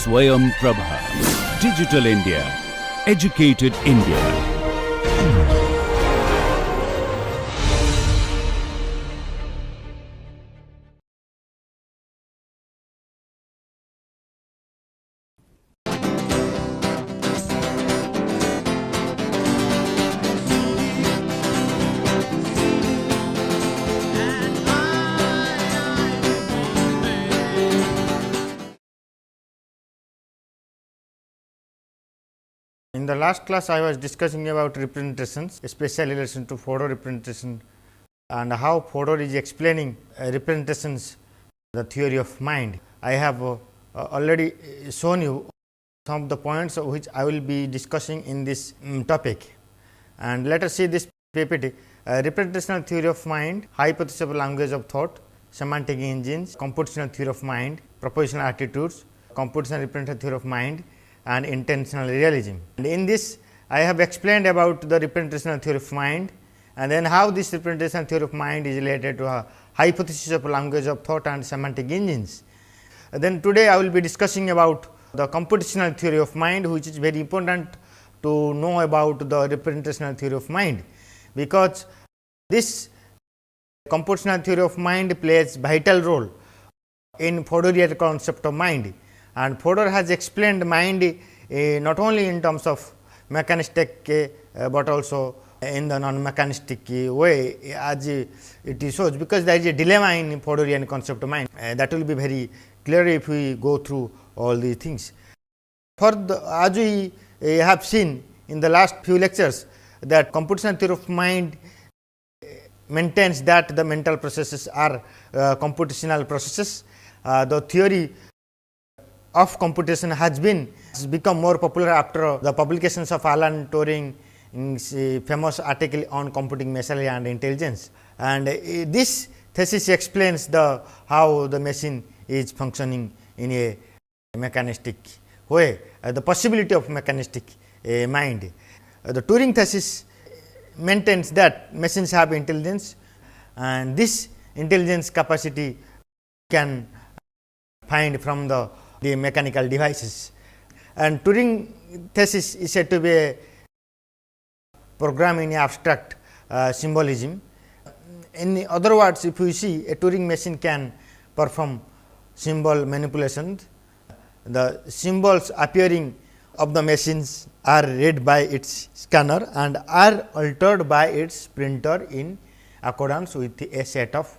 Swayam Prabha. Digital India. Educated India. In the last class, I was discussing about representations, especially in relation to photo representation and how photo is explaining representations, the theory of mind. I have already shown you some of the points of which I will be discussing in this topic. And let us see this PPT. Representational theory of mind, hypothesis of language of thought, semantic engines, computational theory of mind, propositional attitudes, computational representational theory of mind, and intentional realism. And in this, I have explained about the representational theory of mind, and then how this representational theory of mind is related to a hypothesis of language of thought and semantic engines. Then today, I will be discussing about the computational theory of mind, which is very important to know about the representational theory of mind, because this computational theory of mind plays vital role in Fodor's concept of mind. And Fodor has explained mind not only in terms of mechanistic, but also in the non-mechanistic way, as it shows, because there is a dilemma in Fodorian concept of mind. That will be very clear if we go through all these things. As we have seen in the last few lectures, that computational theory of mind maintains that the mental processes are computational processes. The theory of computation has become more popular after the publications of Alan Turing's famous article on computing machinery and intelligence. And this thesis explains how the machine is functioning in a mechanistic way, the possibility of mechanistic mind. The Turing thesis maintains that machines have intelligence, and this intelligence capacity can find from the mechanical devices. And Turing thesis is said to be a program in abstract symbolism. In other words, if you see, a Turing machine can perform symbol manipulations. The symbols appearing of the machines are read by its scanner and are altered by its printer in accordance with a set of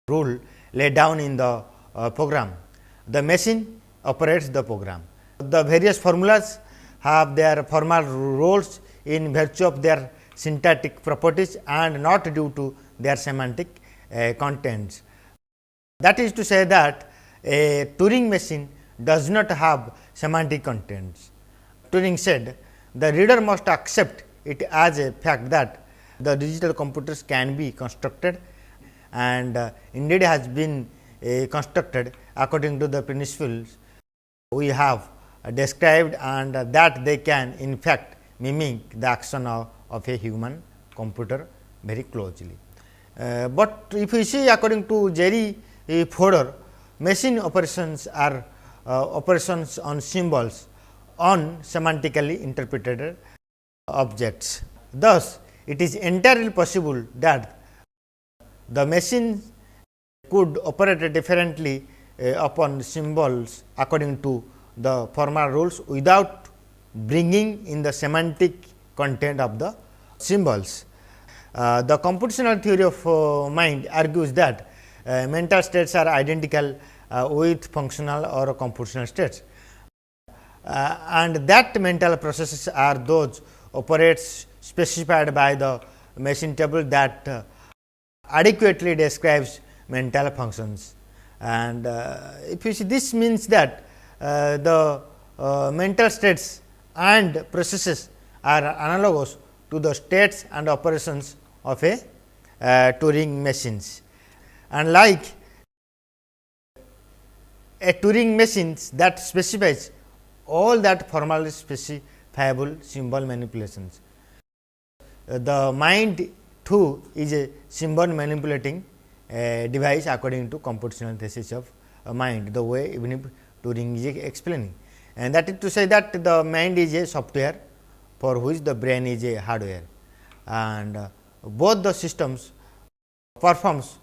rules laid down in the program. The machine operates the program. The various formulas have their formal roles in virtue of their syntactic properties and not due to their semantic contents. That is to say that a Turing machine does not have semantic contents. Turing said, the reader must accept it as a fact that the digital computers can be constructed, and indeed has been constructed according to the principles we have described, and that they can in fact mimic the action of a human computer very closely. But if we see, according to Jerry Fodor, machine operations are operations on symbols on semantically interpreted objects. Thus, it is entirely possible that the machine could operate differently upon symbols according to the formal rules without bringing in the semantic content of the symbols. The computational theory of mind argues that mental states are identical with functional or computational states, and that mental processes are those operates specified by the machine table that adequately describes mental functions. And if you see, this means that the mental states and processes are analogous to the states and operations of a Turing machines. And like a Turing machines that specifies all that formally specifiable symbol manipulations. The mind too is a symbol manipulating device according to computational thesis of mind, the way even if Turing is explaining. and that is to say that the mind is a software for which the brain is a hardware, and both the systems performs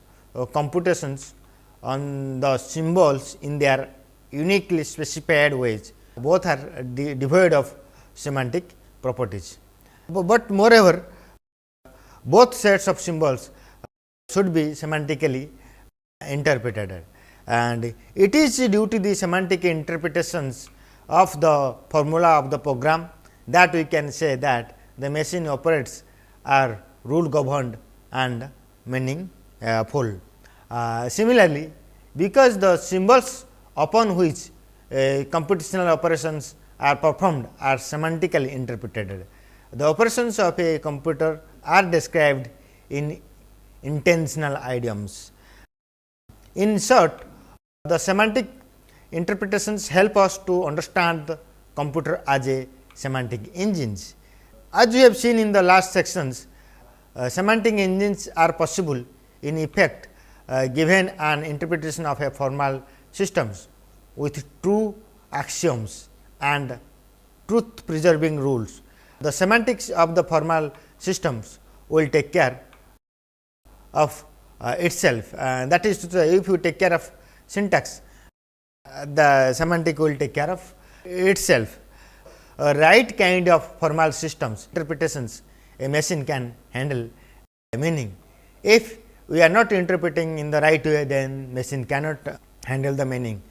computations on the symbols in their uniquely specified ways. Both are devoid of semantic properties, but moreover both sets of symbols should be semantically interpreted, and it is due to the semantic interpretations of the formula of the program that we can say that the machine operates are rule governed and meaningful. Similarly, because the symbols upon which computational operations are performed are semantically interpreted, the operations of a computer are described in intentional idioms. In short, the semantic interpretations help us to understand the computer as a semantic engines. As we have seen in the last sections, semantic engines are possible in effect given an interpretation of a formal systems with true axioms and truth preserving rules. The semantics of the formal systems will take care of itself, that is to say, if you take care of syntax, the semantic will take care of itself. A right kind of formal systems interpretations a machine can handle meaning. If we are not interpreting in the right way, then machine cannot handle the meaning.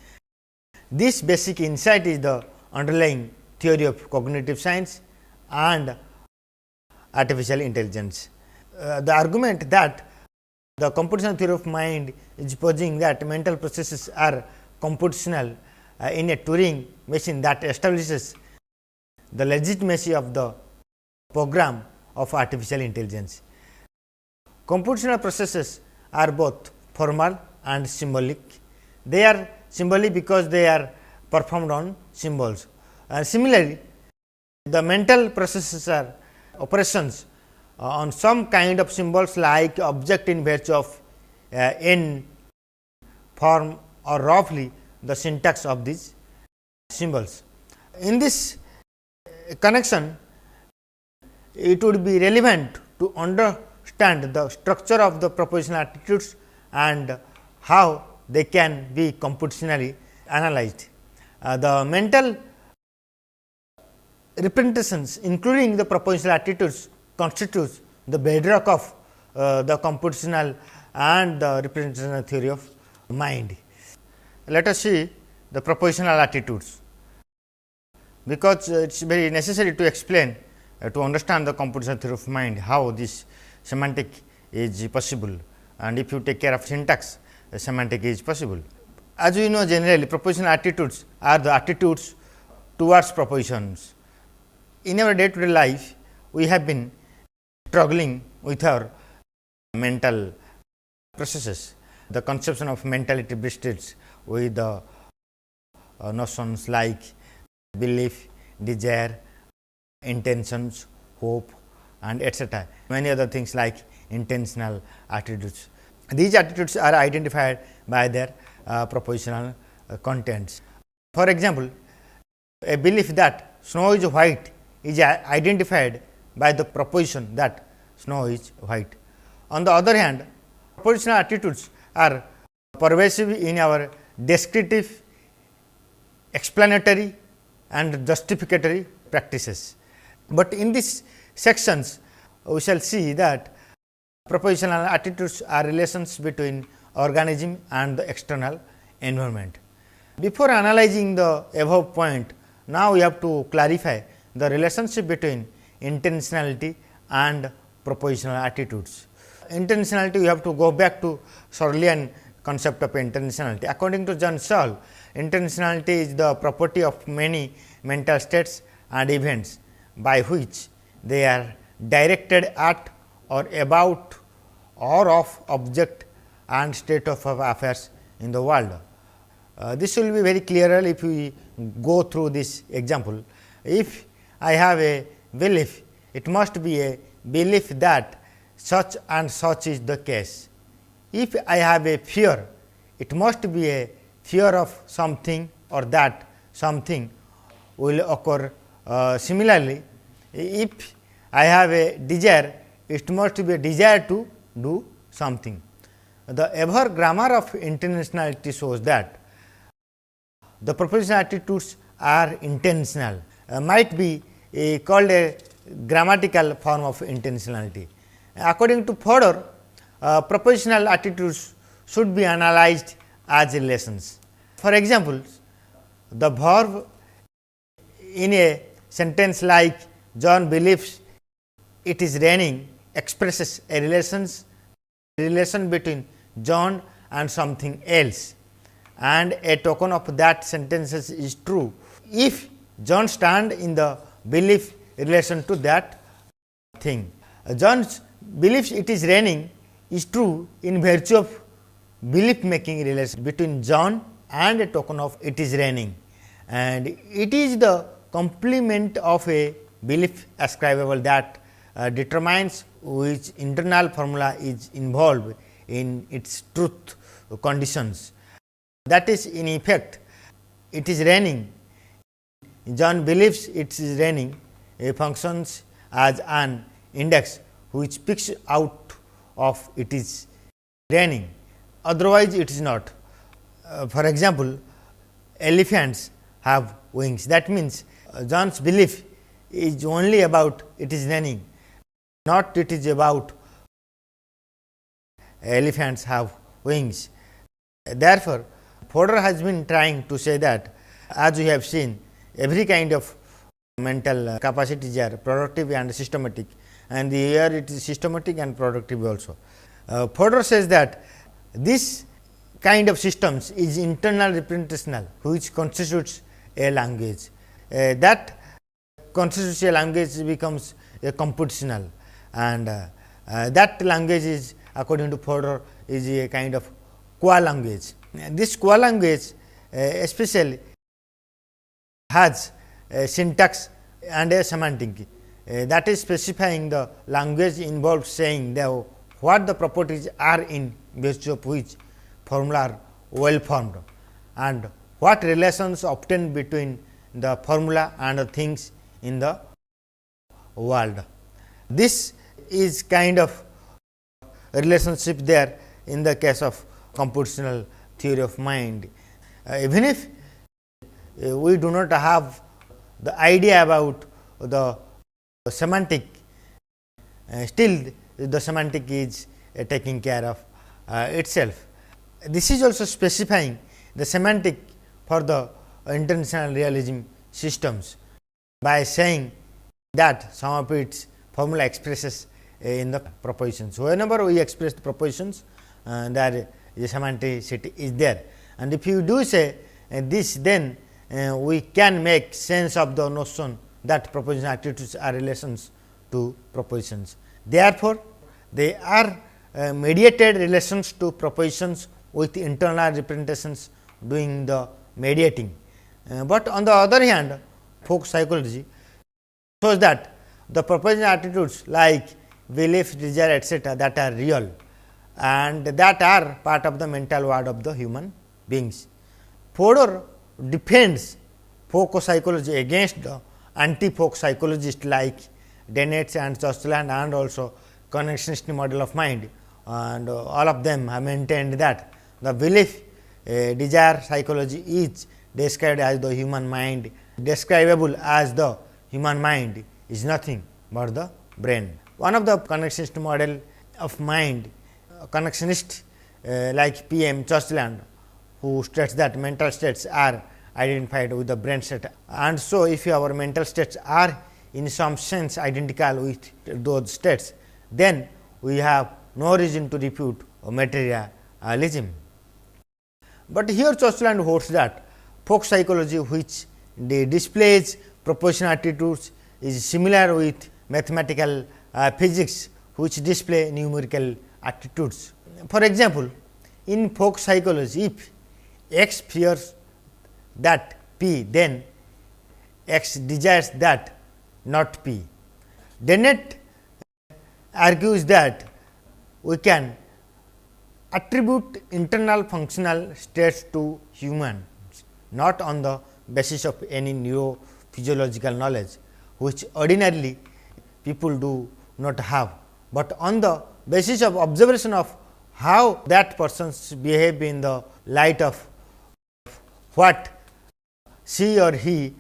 This basic insight is the underlying theory of cognitive science and artificial intelligence. The argument that the computational theory of mind is posing that mental processes are computational in a Turing machine that establishes the legitimacy of the program of artificial intelligence. Computational processes are both formal and symbolic. They are symbolic because they are performed on symbols. Similarly, the mental processes are operations on some kind of symbols like object in virtue of n form or roughly the syntax of these symbols. In this connection, it would be relevant to understand the structure of the propositional attitudes and how they can be computationally analyzed. The mental representations including the propositional attitudes constitutes the bedrock of the computational and the representational theory of mind. Let us see the propositional attitudes, because it is very necessary to explain to understand the computational theory of mind how this semantic is possible, and if you take care of syntax, semantic is possible. As we know, generally propositional attitudes are the attitudes towards propositions. In our day to day life, we have been struggling with our mental processes. The conception of mentality begins with the notions like belief, desire, intentions, hope, and etc. Many other things like intentional attitudes. These attitudes are identified by their propositional contents. For example, a belief that snow is white is identified by the proposition that snow is white. On the other hand, propositional attitudes are pervasive in our descriptive, explanatory and justificatory practices. But in these sections, we shall see that propositional attitudes are relations between organism and the external environment. Before analyzing the above point, now we have to clarify the relationship between intentionality and propositional attitudes. Intentionality, we have to go back to Searlean concept of intentionality. According to John Searle, intentionality is the property of many mental states and events by which they are directed at or about or of object and state of affairs in the world. This will be very clearer if we go through this example. If I have a belief, it must be a belief that such and such is the case. If I have a fear, it must be a fear of something or that something will occur similarly. If I have a desire, it must be a desire to do something. The ever grammar of intentionality shows that the propositional attitudes are intentional, might be called a grammatical form of intentionality. According to Fodor, propositional attitudes should be analyzed as relations. For example, the verb in a sentence like John believes it is raining expresses a relation between John and something else, and a token of that sentence is true if John stand in the belief relation to that thing. John's believes it is raining is true in virtue of belief making relation between John and a token of it is raining, and it is the complement of a belief ascribable that determines which internal formula is involved in its truth conditions. That is, in effect, it is raining. John believes it is raining functions as an index which speaks out of it is raining, otherwise it is not. For example, elephants have wings. That means, John's belief is only about it is raining, not it is about elephants have wings. Therefore, Fodor has been trying to say that, as we have seen, every kind of mental capacities are productive and systematic, and here it is systematic and productive also. Fodor says that this kind of systems is internal representational, which constitutes a language. That constitutes a language becomes a computational, and that language is, according to Fodor, is a kind of qua-language. This qua-language especially has a syntax and a semantic, that is specifying the language involved, saying that what the properties are in virtue of which formula are well formed, and what relations obtained between the formula and the things in the world. This is kind of relationship there in the case of computational theory of mind. Even if we do not have the idea about the semantic, still the semantic is taking care of itself. This is also specifying the semantic for the intentional realism systems by saying that some of its formula expresses in the propositions. Whenever we express the propositions, there is semanticity is there, and if you do say this, then we can make sense of the notion that propositional attitudes are relations to propositions. Therefore, they are mediated relations to propositions with internal representations doing the mediating. But on the other hand, folk psychology shows that the propositional attitudes like belief, desire, etc., that are real and that are part of the mental world of the human beings. Fodor defends folk psychology against the anti-folk psychologists like Dennett and Churchland and also connectionist model of mind, and all of them have maintained that the belief desire psychology is described as the human mind, describable as the human mind is nothing but the brain. One of the connectionist model of mind, connectionist like P.M. Churchland, who states that mental states are identified with the brain state, and so if our mental states are in some sense identical with those states, then we have no reason to refute materialism. But here Churchland holds that folk psychology, which displays propositional attitudes, is similar with mathematical physics, which display numerical attitudes. For example, in folk psychology, if x fears that p, then x desires that not p. Dennett argues that we can attribute internal functional states to humans, not on the basis of any physiological knowledge, which ordinarily people do not have, but on the basis of observation of how that persons behave in the light of what she or he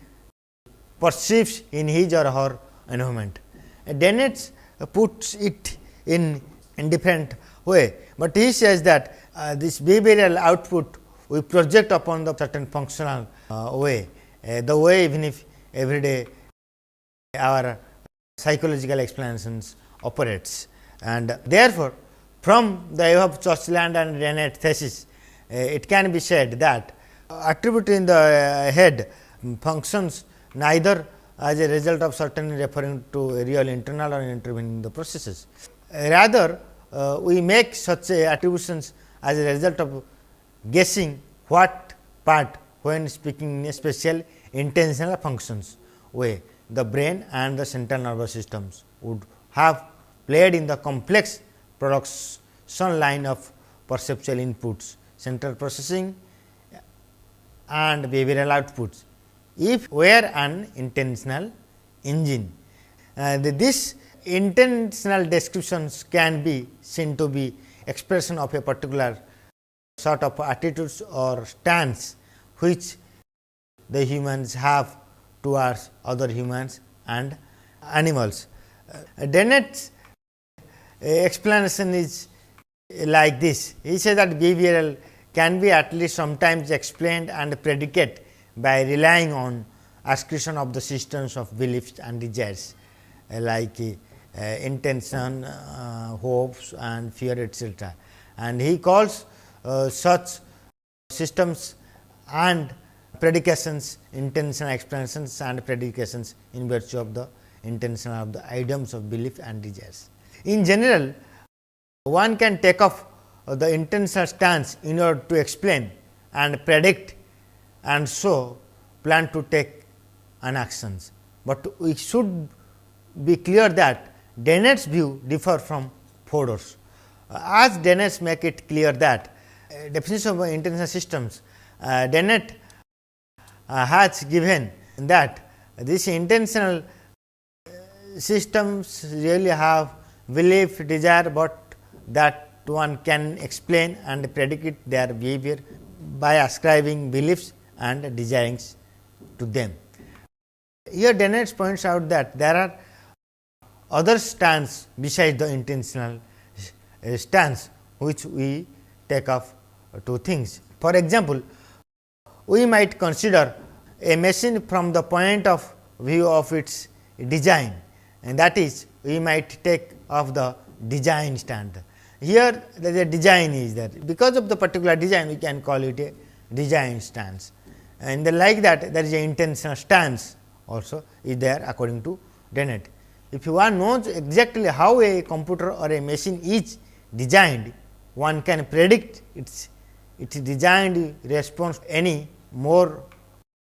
perceives in his or her environment. Dennett puts it in different way, but he says that this behavioral output we project upon the certain functional way, the way even if every day our psychological explanations operates. And therefore, from the above Churchland and Dennett thesis, it can be said that attribute in the head functions neither as a result of certainly referring to a real internal or intervening the processes. Rather, we make such attributions as a result of guessing what part when speaking in a special intentional functions way the brain and the central nervous systems would have played in the complex production line of perceptual inputs, central processing and behavioral outputs, if were an intentional engine. This intentional descriptions can be seen to be expression of a particular sort of attitudes or stance which the humans have towards other humans and animals. Dennett's explanation is like this. He says that behavioral can be at least sometimes explained and predicate by relying on ascription of the systems of beliefs and desires like intention, hopes and fear, etc. And he calls such systems and predications intentional explanations and predications in virtue of the intention of the items of belief and desires. In general, one can take off the intentional stance in order to explain and predict and so plan to take an actions, but we should be clear that Dennett's view differ from Fodor's. As Dennett make it clear that definition of intentional systems, Dennett has given that these intentional systems really have belief, desire, but that one can explain and predict their behavior by ascribing beliefs and desires to them. Here Dennett points out that there are other stance besides the intentional stance which we take off to things. For example, we might consider a machine from the point of view of its design, and that is we might take off the design stand. Here the design is there, because of the particular design we can call it a design stance, and like that there is an intentional stance also is there according to Dennett. If one knows exactly how a computer or a machine is designed, one can predict its designed response any more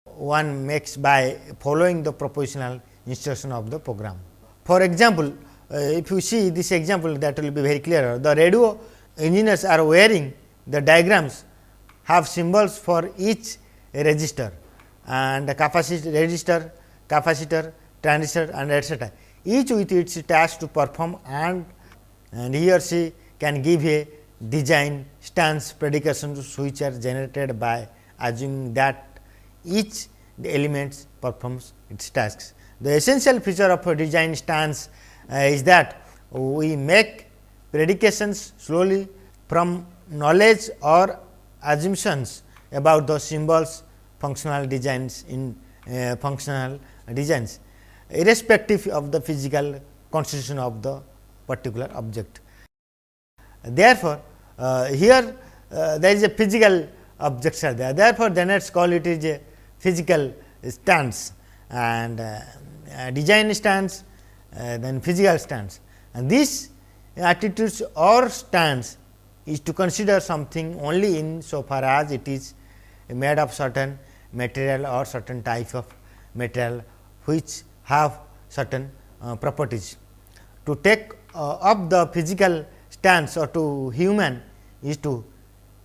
one makes by following the propositional instruction of the program. For example, if you see this example, that will be very clear. The radio engineers are wearing the diagrams have symbols for each register and register, capacitor, transistor and etc. Each with its task to perform, and he or she can give a design stance predications which are generated by assuming that each elements performs its tasks. The essential feature of a design stance is that we make predications slowly from knowledge or assumptions about the symbols functional designs in functional designs, irrespective of the physical constitution of the particular object. Therefore, here there is a physical objects are there. Therefore, Dennett call it is a physical stance and design stance, then physical stance. And this attitudes or stance is to consider something only in so far as it is made of certain material or certain type of material which have certain properties. To take up the physical stance or to human is to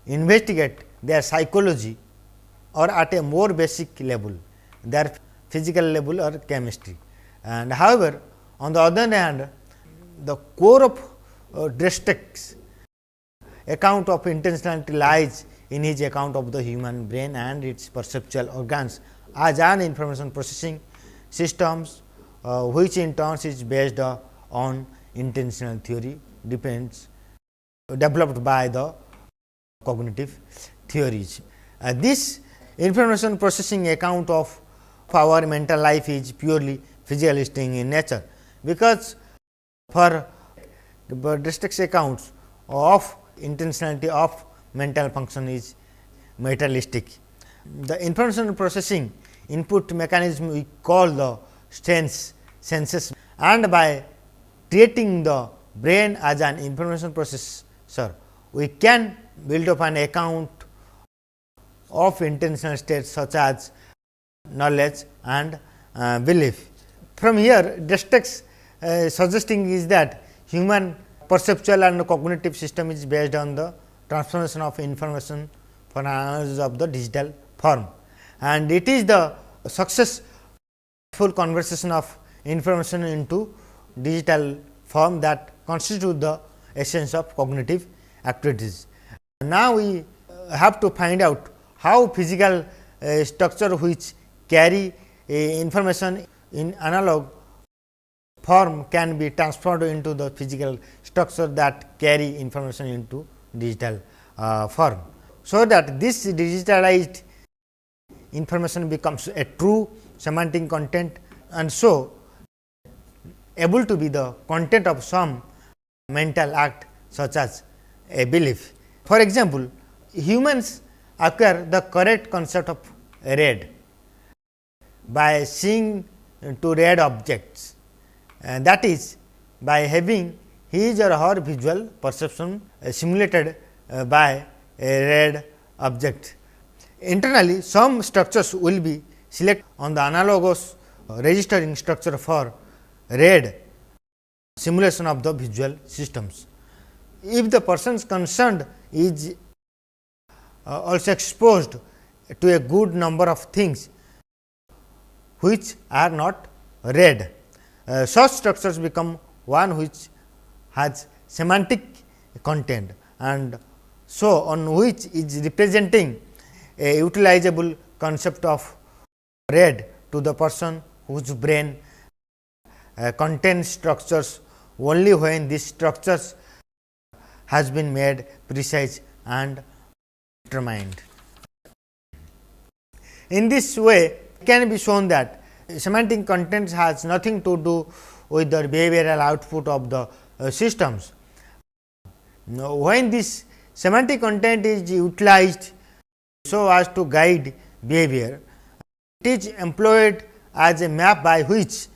investigate their psychology or at a more basic level, their physical level or chemistry. And however, on the other hand, the core of Drestek's account of intentionality lies in his account of the human brain and its perceptual organs as an information processing systems, which in turn is based on intentional theory developed by the cognitive theories. This information processing account of our mental life is purely physicalistic in nature, because for Drestek's accounts of intentionality of mental function is materialistic. The information processing input mechanism we call the senses, and by creating the brain as an information processor, we can build up an account of intentional states such as knowledge and belief. From here, Drestek's suggesting is that human perceptual and cognitive system is based on the transformation of information for analysis of the digital form, and it is the successful conversion of information into digital form that constitute the essence of cognitive activities. Now, we have to find out how physical structure which carry information in analog form can be transferred into the physical structure that carry information into digital form, so that this digitalized information becomes a true semantic content, and so able to be the content of some mental act such as a belief. For example, humans acquire the correct concept of red by seeing to red objects, and that is by having his or her visual perception simulated by a red object. Internally, some structures will be selected on the analogous registering structure for red simulation of the visual systems. If the persons concerned is also exposed to a good number of things which are not red, such structures become one which has semantic content, and so on which is representing a utilizable concept of red to the person whose brain contains structures only when these structures has been made precise and determined. In this way, it can be shown that semantic content has nothing to do with the behavioral output of the systems. Now, when this semantic content is utilized so as to guide behavior, it is employed as a map by which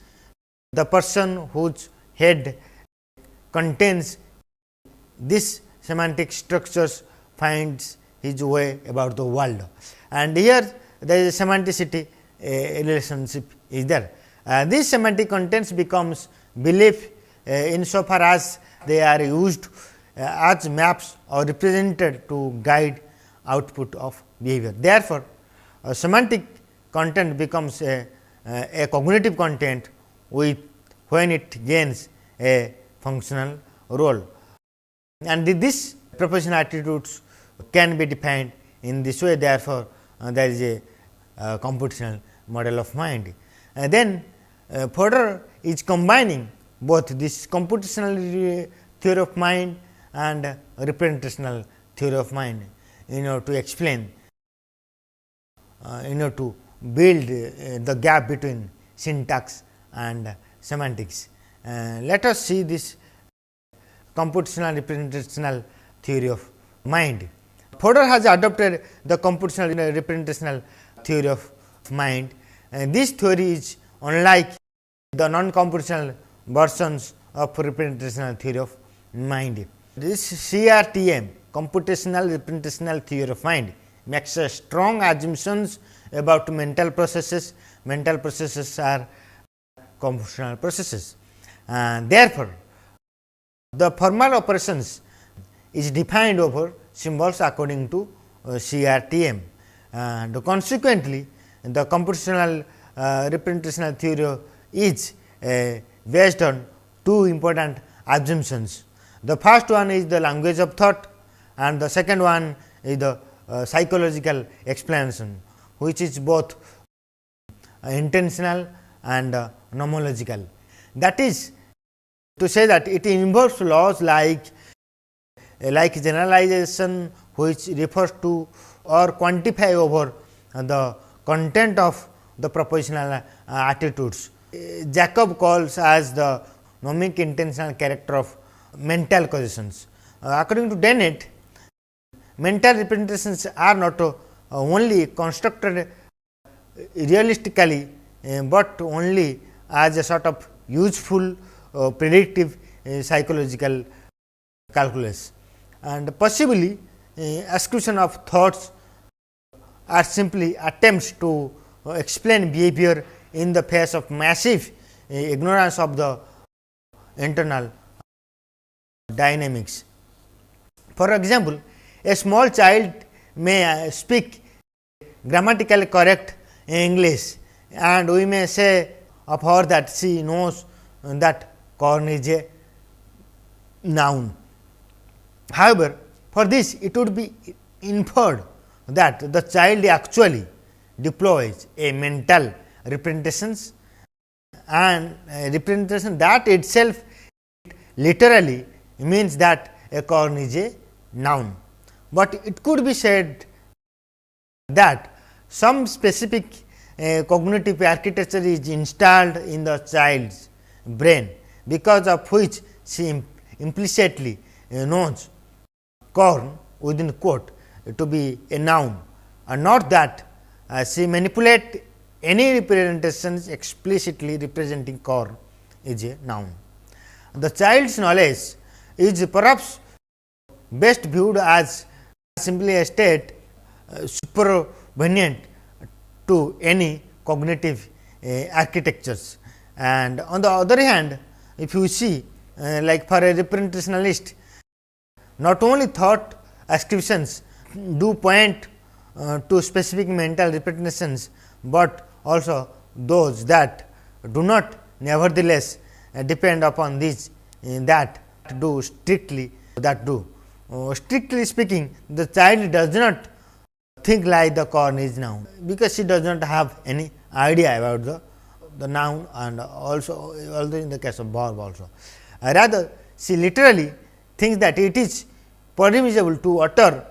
the person whose head contains this semantic structures finds his way about the world, and here there is a semanticity relationship is there. This semantic contents becomes belief insofar as they are used as maps or represented to guide output of behavior. Therefore, semantic content becomes a cognitive content with when it gains a functional role, and this propositional attitudes can be defined in this way. Therefore, there is a computational model of mind. Then Fodor is combining both this computational theory of mind and representational theory of mind in order to explain, in order to build the gap between syntax and semantics. Let us see this computational representational theory of mind. Fodor has adopted the computational representational theory of mind, and this theory is unlike the non-computational versions of representational theory of mind. This CRTM, computational representational theory of mind, makes a strong assumptions about mental processes. Mental processes are computational processes, and therefore, the formal operations is defined over symbols according to CRTM, and consequently the computational representational theory is based on two important assumptions. The first one is the language of thought, and the second one is the psychological explanation, which is both intentional and nomological. That is to say that it involves laws like generalization, which refers to or quantify over the content of the propositional attitudes. Jacob calls as the nomic intentional character of mental cognitions. According to Dennett, mental representations are not only constructed realistically, but only as a sort of useful predictive psychological calculus, and possibly ascription of thoughts are simply attempts to explain behavior in the face of massive ignorance of the internal dynamics. For example, a small child may speak grammatically correct English, and we may say of her that she knows that corn is a noun. However, for this it would be inferred that the child actually deploys a mental representations, and representation that itself literally means that a corn is a noun. But it could be said that some specific cognitive architecture is installed in the child's brain, because of which she implicitly knows corn within quote to be a noun, and not that she manipulate any representations explicitly representing corn is a noun. The child's knowledge is perhaps best viewed as simply a state supervenient to any cognitive architectures. And on the other hand, if you see like for a representationalist, not only thought ascriptions do point to specific mental representations, but also those that do not nevertheless depend upon these that do strictly that do. Strictly speaking, the child does not think like the corn is noun, because she does not have any idea about the noun, and also in the case of verb also. Rather, she literally thinks that it is permissible to utter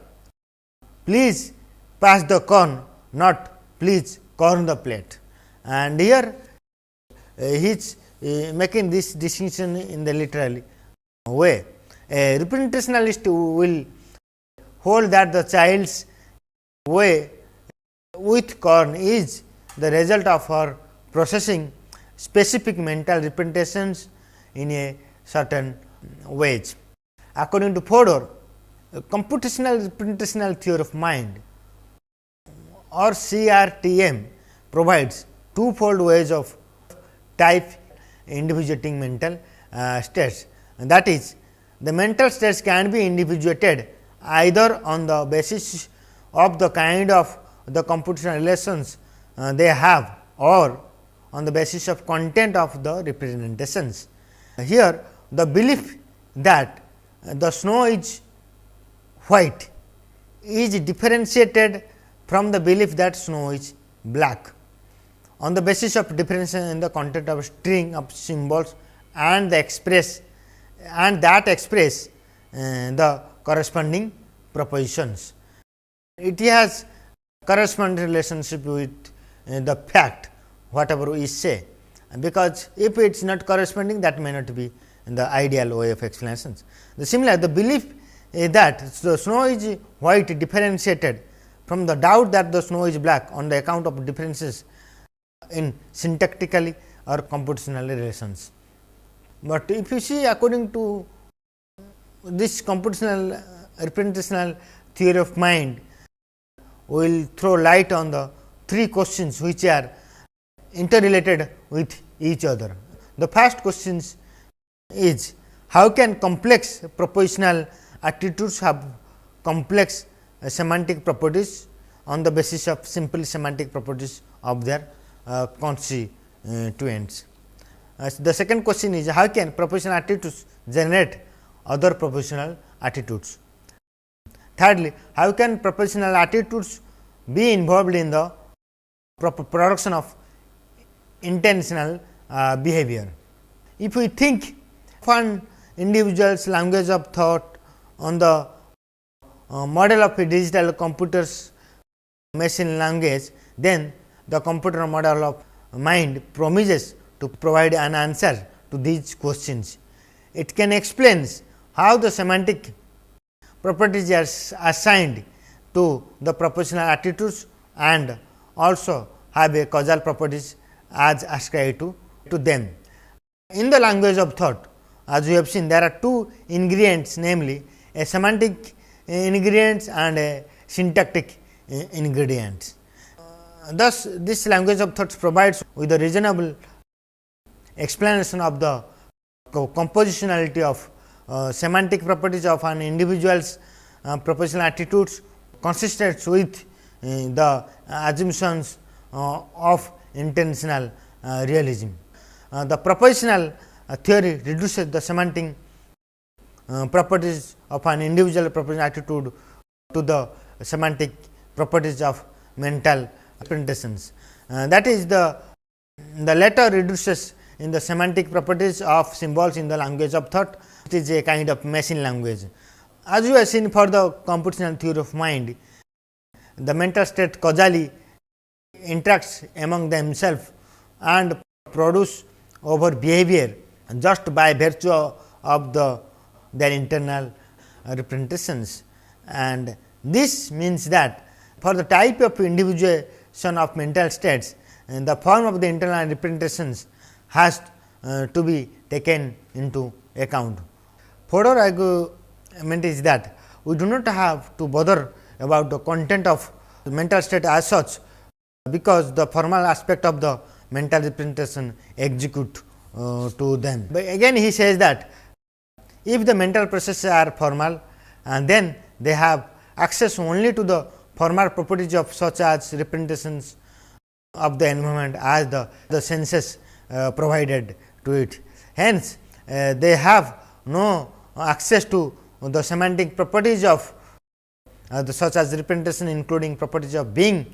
please pass the corn, not please corn the plate. And here he is making this distinction in the literal way. A representationalist will hold that the child's way with corn is the result of her processing specific mental representations in a certain ways. According to Fodor, computational representational theory of mind, or CRTM, provides twofold ways of type individuating mental states, and that is, the mental states can be individuated either on the basis of the kind of the computational relations they have, or on the basis of content of the representations. Here, the belief that the snow is white is differentiated from the belief that snow is black on the basis of difference in the content of a string of symbols and that express the corresponding propositions. It has corresponding relationship with the fact whatever we say, because if it is not corresponding, that may not be the ideal way of explanations. The belief that the snow is white differentiated from the doubt that the snow is black on the account of differences in syntactically or computational relations. But if you see, according to this computational representational theory of mind, we will throw light on the three questions which are interrelated with each other. The first question is, how can complex propositional attitudes have complex semantic properties on the basis of simple semantic properties of their constituents. The second question is, how can propositional attitudes generate other propositional attitudes? Thirdly, how can propositional attitudes be involved in the production of intentional behavior? If we think of an individual's language of thought on the model of a digital computer's machine language, then the computer model of mind promises to provide an answer to these questions. It can explain how the semantic properties are assigned to the propositional attitudes and also have a causal properties as ascribed to them. In the language of thought, as we have seen, there are two ingredients, namely a semantic ingredient and a syntactic ingredient. Thus, this language of thoughts provides with a reasonable explanation of the compositionality of semantic properties of an individual's propositional attitudes, consistent with the assumptions of intentional realism. The propositional theory reduces the semantic properties of an individual propositional attitude to the semantic properties of mental representations. That is, the latter reduces in the semantic properties of symbols in the language of thought. It is a kind of machine language. As we have seen for the computational theory of mind, the mental state causally interacts among themselves and produce over behavior just by virtue of their internal representations. And this means that for the type of individuation of mental states, the form of the internal representations has to be taken into account. Further argument is that we do not have to bother about the content of the mental state as such, because the formal aspect of the mental representation execute to them. But again he says that if the mental processes are formal, and then they have access only to the formal properties of such as representations of the environment as the senses provided to it. Hence, they have no access to the semantic properties of such as representation, including properties of being,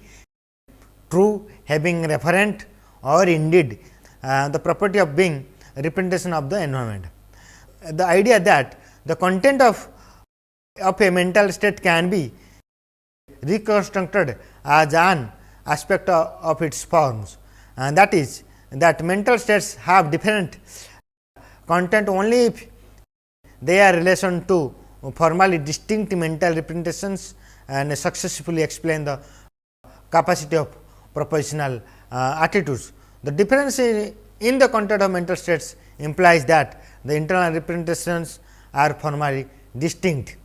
true, having, referent, or indeed the property of being representation of the environment. The idea that the content of a mental state can be reconstructed as an aspect of its forms, and that is that mental states have different content only if they are relation to formally distinct mental representations and successfully explain the capacity of propositional attitudes. The difference in the content of mental states implies that the internal representations are formally distinct.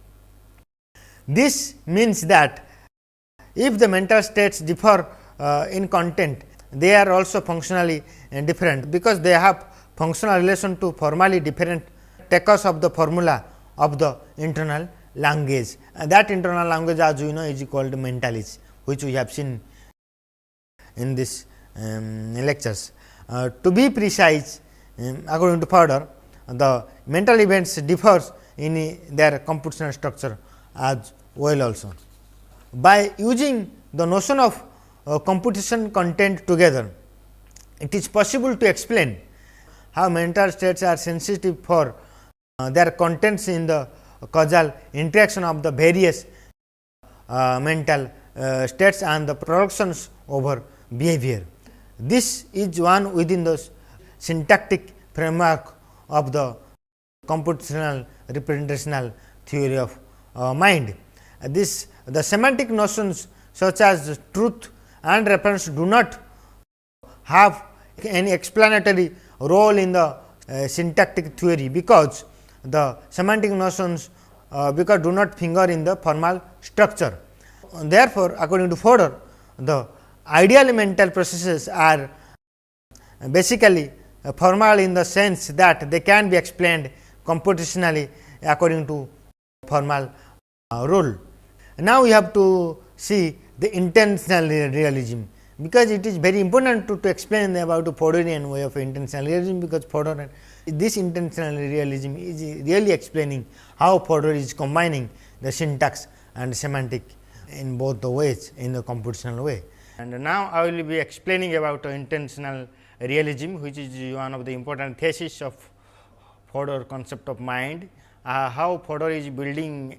This means that if the mental states differ in content, they are also functionally different, because they have functional relation to formally different takers of the formula of the internal language, and that internal language, as we know, is called mentality, which we have seen in this lectures. To be precise, according to further, the mental events differs in their computational structure as well also. By using the notion of computation content together, it is possible to explain how mental states are sensitive for their contents in the causal interaction of the various mental states and the productions over behavior. This is one within the syntactic framework of the computational representational theory of mind. The semantic notions such as truth and reference do not have any explanatory role in the syntactic theory, because the semantic notions do not figure in the formal structure. Therefore, according to Fodor, the ideal mental processes are basically formal in the sense that they can be explained computationally according to formal rule. Now, we have to see the intentional realism. because it is very important to explain about the Fodorian way of intentional realism, because Fodor, this intentional realism is really explaining how Fodor is combining the syntax and semantic in both the ways, in the computational way. And now, I will be explaining about intentional realism, which is one of the important thesis of Fodor concept of mind, how Fodor is building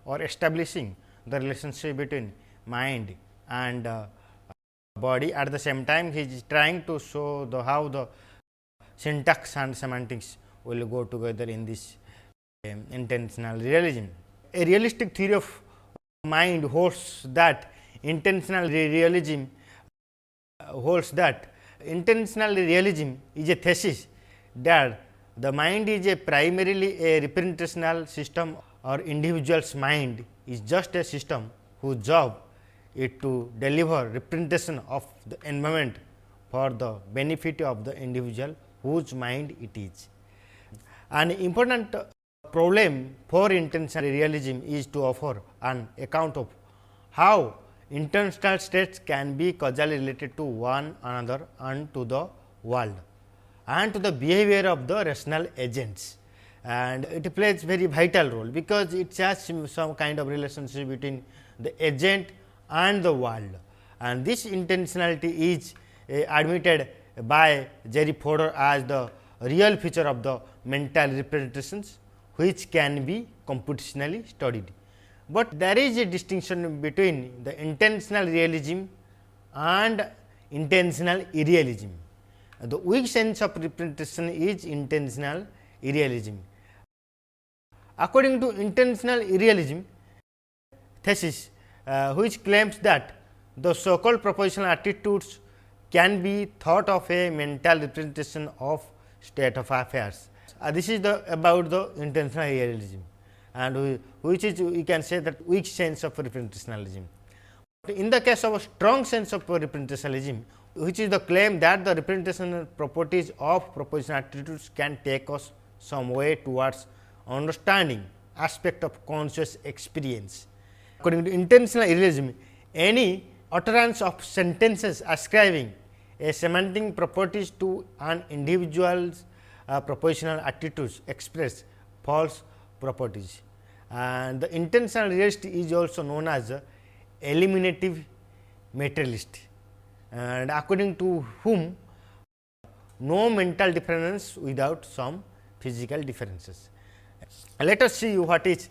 or establishing the relationship between mind and body. At the same time, he is trying to show how the syntax and semantics will go together in this intentional realism. A realistic theory of mind holds that intentional realism is a thesis that the mind is a primarily a representational system, or individual's mind is just a system whose job is to deliver representation of the environment for the benefit of the individual whose mind it is. An important problem for intentional realism is to offer an account of how intentional states can be causally related to one another and to the world and to the behavior of the rational agents. And it plays very vital role, because it has some kind of relationship between the agent and the world, and this intentionality is admitted by Jerry Fodor as the real feature of the mental representations, which can be computationally studied. But there is a distinction between the intentional realism and intentional irrealism. The weak sense of representation is intentional irrealism. According to intentional irrealism thesis, which claims that the so-called propositional attitudes can be thought of a mental representation of state of affairs. This is about the intentional realism, and which is, we can say, that weak sense of representationalism. In the case of a strong sense of representationalism, which is the claim that the representational properties of propositional attitudes can take us some way towards understanding aspect of conscious experience. According to intentional realism, any utterance of sentences ascribing a semantic properties to an individual's propositional attitudes express false properties, and the intentional realist is also known as a eliminative materialist, and according to whom no mental difference without some physical differences. Let us see what is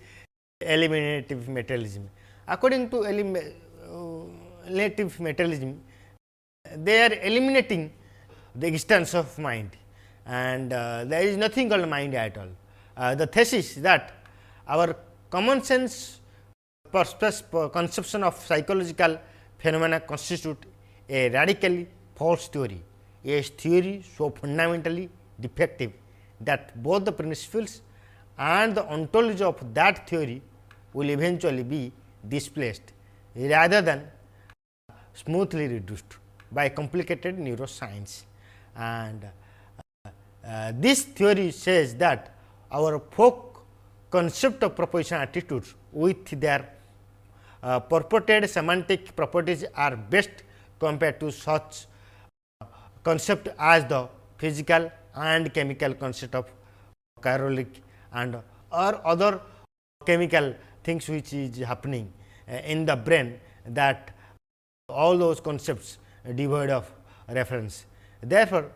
eliminative materialism. According to eliminative materialism, they are eliminating the existence of mind, and there is nothing called mind at all. The thesis that our common sense conception of psychological phenomena constitute a radically false theory, a theory so fundamentally defective that both the principles and the ontology of that theory will eventually be displaced rather than smoothly reduced by complicated neuroscience. And this theory says that our folk concept of propositional attitudes with their purported semantic properties are best compared to such concept as the physical and chemical concept of caloric and or other chemical things which is happening in the brain, that all those concepts devoid of reference. Therefore,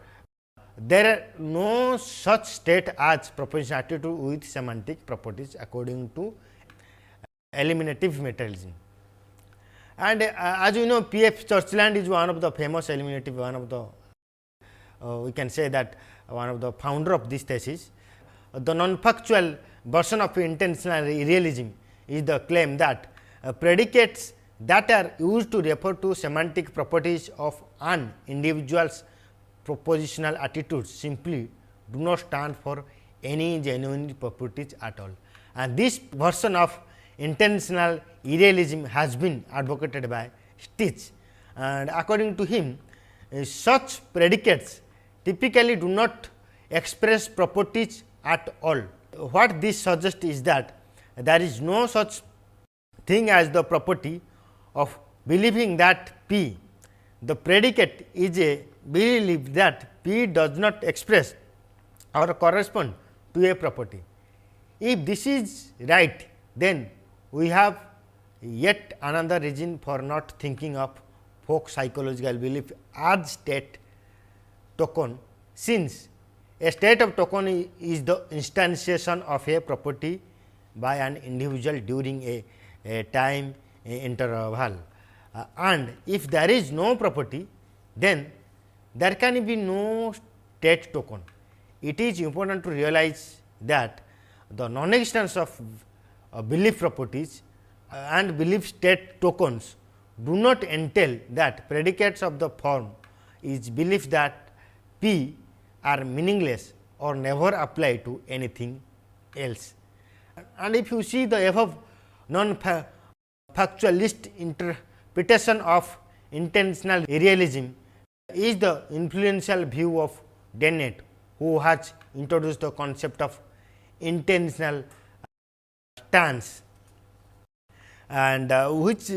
there are no such state as propositional attitude with semantic properties according to eliminative materialism. And as you know, P. F. Churchland is one of the famous eliminative, one of the we can say that one of the founder of this thesis. The non-factual version of intentional realism is the claim that predicates that are used to refer to semantic properties of an individual's propositional attitudes simply do not stand for any genuine properties at all. And this version of intentional irrealism has been advocated by Stitch, and according to him, such predicates typically do not express properties at all. What this suggests is that there is no such thing as the property of believing that P the predicate is a belief that P does not express or correspond to a property. If this is right, then we have yet another reason for not thinking of folk psychological belief as state token, since a state of token is the instantiation of a property by an individual during a time interval. And if there is no property, then there can be no state token. It is important to realize that the non-existence of belief properties and belief state tokens do not entail that predicates of the form is belief that P are meaningless or never apply to anything else. And if you see the above non-factualist interpretation of intentional realism is the influential view of Dennett, who has introduced the concept of intentional stance, and which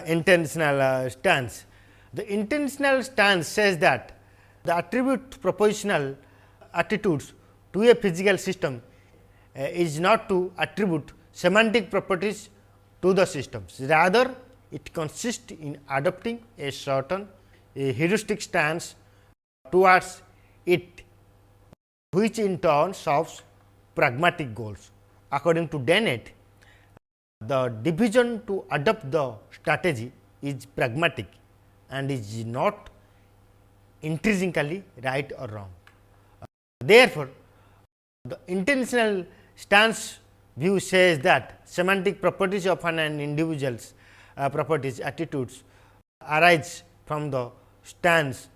intentional stance. The intentional stance says that the attribute propositional attitudes to a physical system is not to attribute semantic properties to the systems, rather it consists in adopting a certain heuristic stance towards it, which in turn serves pragmatic goals. According to Dennett, the division to adopt the strategy is pragmatic and is not intrinsically right or wrong. Therefore, the intentional stance view says that semantic properties of an individual's properties attitudes arise from the stance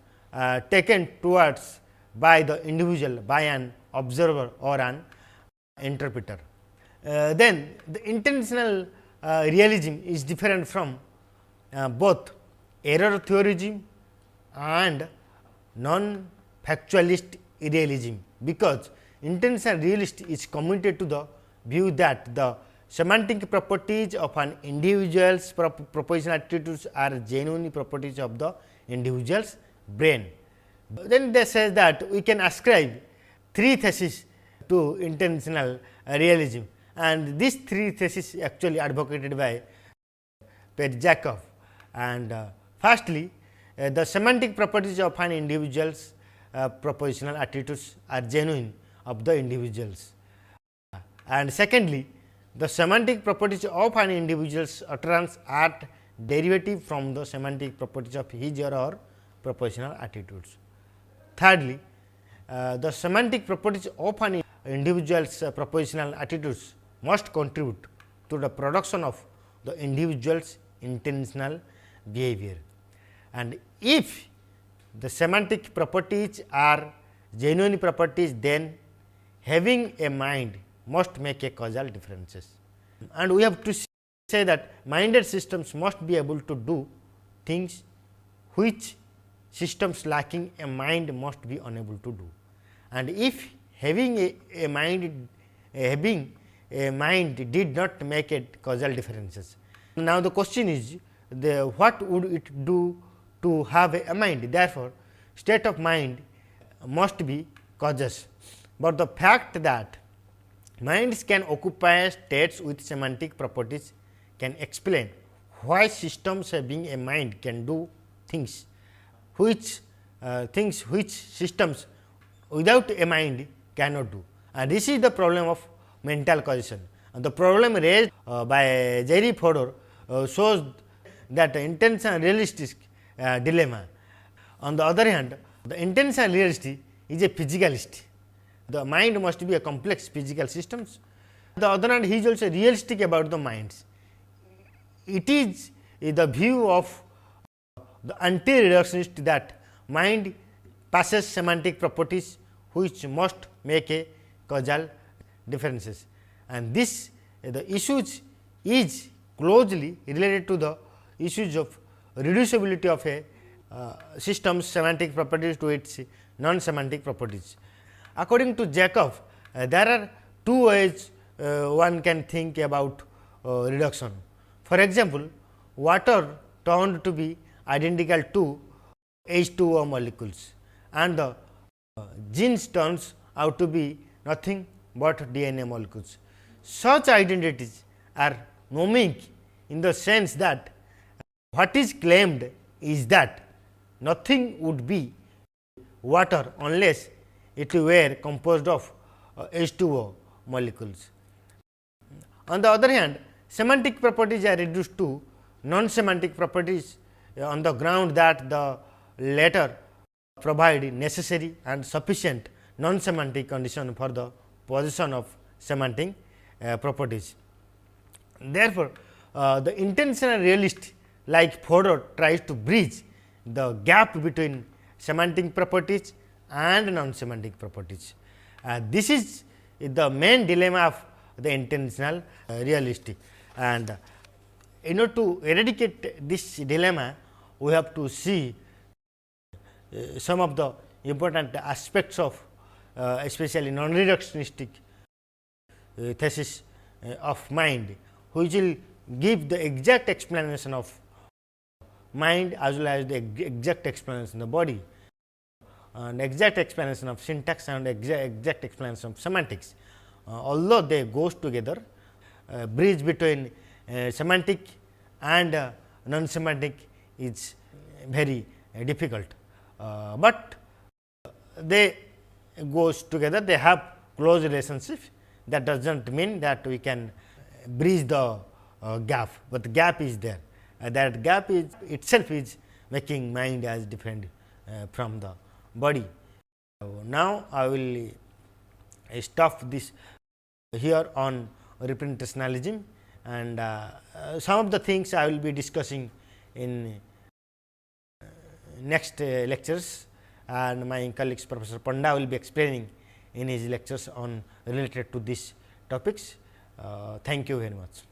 taken towards by the individual by an observer or an interpreter. Then the intentional realism is different from both error theorism and non-factualist realism, because intentional realist is committed to the view that the semantic properties of an individual's propositional attitudes are genuine properties of the individual's brain. Then they say that we can ascribe three theses to intentional realism, and these three theses actually advocated by Jacob. And firstly, the semantic properties of an individual's propositional attitudes are genuine of the individuals, and secondly, the semantic properties of an individual's utterance are derivative from the semantic properties of his or her propositional attitudes. Thirdly, the semantic properties of an individual's propositional attitudes must contribute to the production of the individual's intentional behavior, and if the semantic properties are genuine properties, then having a mind must make a causal differences. And we have to say that minded systems must be able to do things which systems lacking a mind must be unable to do. And if having a mind did not make it causal differences. Now, the question is what would it do to have a mind? Therefore, state of mind must be causes, but the fact that minds can occupy states with semantic properties can explain why systems having a mind can do things which systems without a mind cannot do. And this is the problem of mental causation. And the problem raised by Jerry Fodor shows that the intentional realistic dilemma. On the other hand, the intentional realist is a physicalist. The mind must be a complex physical systems. On the other hand, he is also realistic about the minds. It is the view of the anti-reductionist that mind passes semantic properties which must make a causal differences, and this the issues is closely related to the issues of reducibility of a system's semantic properties to its non-semantic properties. According to Jacob, there are two ways one can think about reduction. For example, water turned to be identical to H2O molecules, and the genes turns out to be nothing but DNA molecules. Such identities are mnemonic in the sense that what is claimed is that nothing would be water unless it were composed of H2O molecules. On the other hand, semantic properties are reduced to non-semantic properties on the ground that the latter provide necessary and sufficient non-semantic condition for the possession of semantic properties. Therefore, the intentional realist like Fodor tries to bridge the gap between semantic properties and non-semantic properties. This is the main dilemma of the intentional realist, and in order to eradicate this dilemma, we have to see some of the important aspects of especially non-reductionistic thesis of mind, which will give the exact explanation of mind as well as the exact explanation of the body, and exact explanation of syntax and exact explanation of semantics. Although they goes together, bridge between semantic and non-semantic is very difficult, but they goes together, they have close relationship. That does not mean that we can bridge the gap, but the gap is there. That gap is itself is making mind as different from the body. Now, I will stop this here on representationalism, and some of the things I will be discussing in next lectures, and my colleagues Professor Panda will be explaining in his lectures on related to these topics. Thank you very much.